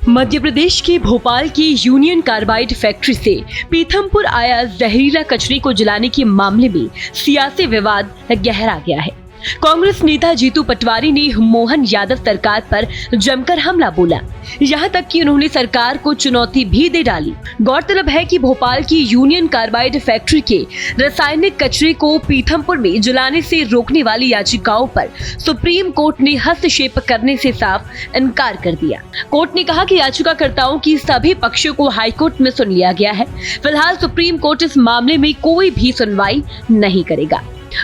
मध्य प्रदेश के भोपाल की union carbide factory से पीथमपुर आया जहरीला कचरे को जलाने के मामले में सियासी विवाद गहरा गया है। कांग्रेस नेता जीतू पटवारी ने मोहन यादव सरकार पर जमकर हमला बोला, यहाँ तक कि उन्होंने सरकार को चुनौती भी दे डाली। गौरतलब है कि भोपाल की यूनियन कार्बाइड फैक्ट्री के रासायनिक कचरे को पीथमपुर में जलाने से रोकने वाली याचिकाओं पर सुप्रीम कोर्ट ने हस्तक्षेप करने से साफ इनकार कर दिया। कोर्ट ने कहा कि याचिकाकर्ताओं की सभी पक्षों को हाईकोर्ट में सुन लिया गया है। फिलहाल सुप्रीम कोर्ट इस मामले में कोई भी सुनवाई नहीं करेगा।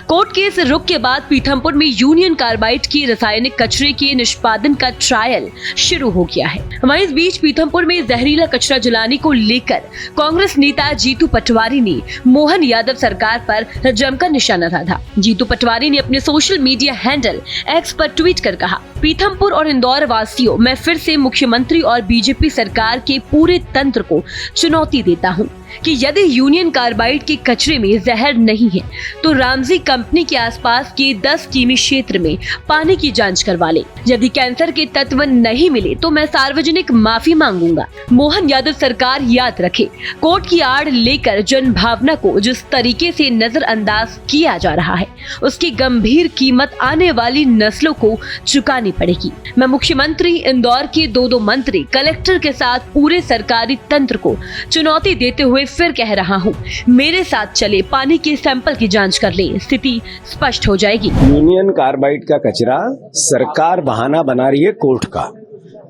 कोर्ट के इस रुख के बाद पीथमपुर में यूनियन कार्बाइड के रासायनिक कचरे के निष्पादन का ट्रायल शुरू हो गया है। वहीं इस बीच पीथमपुर में जहरीला कचरा जलाने को लेकर कांग्रेस नेता जीतू पटवारी ने मोहन यादव सरकार पर जमकर निशाना साधा। जीतू पटवारी ने अपने सोशल मीडिया हैंडल एक्स पर ट्वीट कर कहा, पीथमपुर और इंदौर वासियों, मैं फिर से मुख्यमंत्री और बीजेपी सरकार के पूरे तंत्र को चुनौती देता हूँ कि यदि यूनियन कार्बाइड के कचरे में जहर नहीं है तो रामजी कंपनी के आसपास के 10 किमी क्षेत्र में पानी की जांच करवा ले। यदि कैंसर के तत्व नहीं मिले तो मैं सार्वजनिक माफी मांगूंगा। मोहन यादव सरकार याद रखे, कोर्ट की आड़ लेकर जन भावना को जिस तरीके से नजरअंदाज किया जा रहा है उसकी गंभीर कीमत आने वाली नस्लों को चुकानी पड़ेगी। मैं मुख्यमंत्री, इंदौर के दो मंत्री, कलेक्टर के साथ पूरे सरकारी तंत्र को चुनौती देते हुए फिर कह रहा हूँ, मेरे साथ चले, पानी के सैंपल की जांच कर ले, स्थिति स्पष्ट हो जाएगी। यूनियन कार्बाइड का कचरा सरकार बहाना बना रही है कोर्ट का।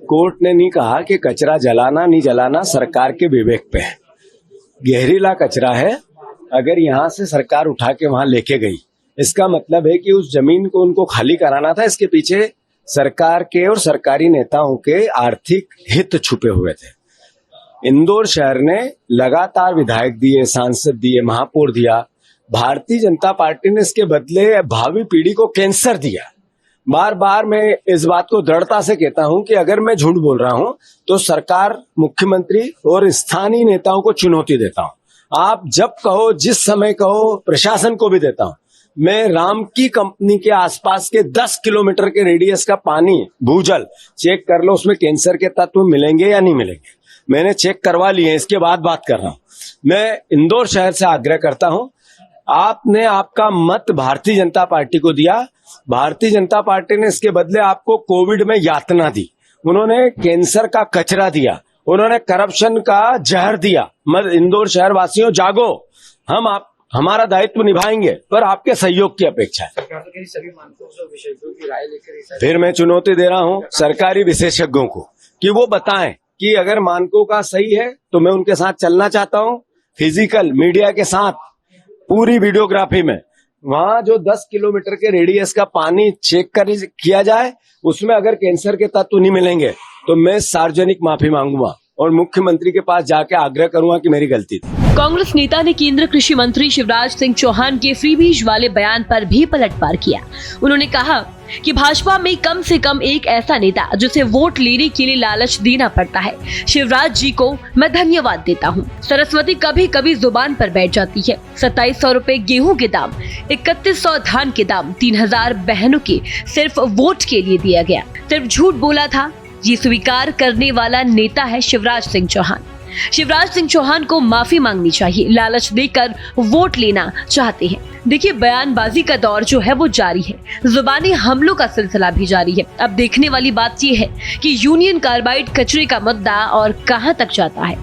कोर्ट ने नहीं कहा कि कचरा जलाना नहीं जलाना सरकार के विवेक पे है। जहरीला कचरा है, अगर यहाँ से सरकार उठा के वहां लेके गई, इसका मतलब है कि उस जमीन को उनको खाली कराना था। इसके पीछे सरकार के और सरकारी नेताओं के आर्थिक हित छुपे हुए थे। इंदौर शहर ने लगातार विधायक दिए, सांसद दिए, महापौर दिया। भारतीय जनता पार्टी ने इसके बदले भावी पीढ़ी को कैंसर दिया। बार बार मैं इस बात को दृढ़ता से कहता हूं कि अगर मैं झूठ बोल रहा हूं तो सरकार, मुख्यमंत्री और स्थानीय नेताओं को चुनौती देता हूं। आप जब कहो, जिस समय कहो, प्रशासन को भी देता हूं। मैं राम की कंपनी के आसपास के 10 किलोमीटर के रेडियस का पानी, भूजल चेक कर लो, उसमें कैंसर के तत्व मिलेंगे या नहीं मिलेंगे। मैंने चेक करवा लिए, इसके बाद बात कर रहा हूं। मैं इंदौर शहर से आग्रह करता हूं, आपने आपका मत भारतीय जनता पार्टी को दिया। भारतीय जनता पार्टी ने इसके बदले आपको कोविड में यातना दी, उन्होंने कैंसर का कचरा दिया, उन्होंने करप्शन का जहर दिया। इंदौर शहर वासियों, जागो, हम हमारा दायित्व निभाएंगे, पर आपके सहयोग की अपेक्षा है। फिर मैं चुनौती दे रहा हूं सरकारी विशेषज्ञों को कि वो बताएं कि अगर मानकों का सही है तो मैं उनके साथ चलना चाहता हूं। फिजिकल मीडिया के साथ पूरी वीडियोग्राफी में वहां जो 10 किलोमीटर के रेडियस का पानी चेक किया जाए, उसमें अगर कैंसर के तत्व नहीं मिलेंगे तो मैं सार्वजनिक माफी मांगूंगा और मुख्यमंत्री के पास जाके आग्रह करूंगा कि मेरी गलती थी। कांग्रेस नेता ने केंद्रीय कृषि मंत्री शिवराज सिंह चौहान के फ्रीबीज वाले बयान पर भी पलटवार किया। उन्होंने कहा कि भाजपा में कम से कम एक ऐसा नेता जिसे वोट लेने के लिए लालच देना पड़ता है। शिवराज जी को मैं धन्यवाद देता हूँ। सरस्वती कभी कभी जुबान पर बैठ जाती है। 2700 रुपए गेहूं के दाम, 3100 धान के दाम, 3000 बहनों के सिर्फ वोट के लिए दिया गया। सिर्फ झूठ बोला था, ये स्वीकार करने वाला नेता है शिवराज सिंह चौहान। शिवराज सिंह चौहान को माफी मांगनी चाहिए, लालच देकर वोट लेना चाहते हैं। देखिए, बयानबाजी का दौर जो है वो जारी है, जुबानी हमलों का सिलसिला भी जारी है। अब देखने वाली बात ये है कि यूनियन कार्बाइड कचरे का मुद्दा और कहां तक जाता है।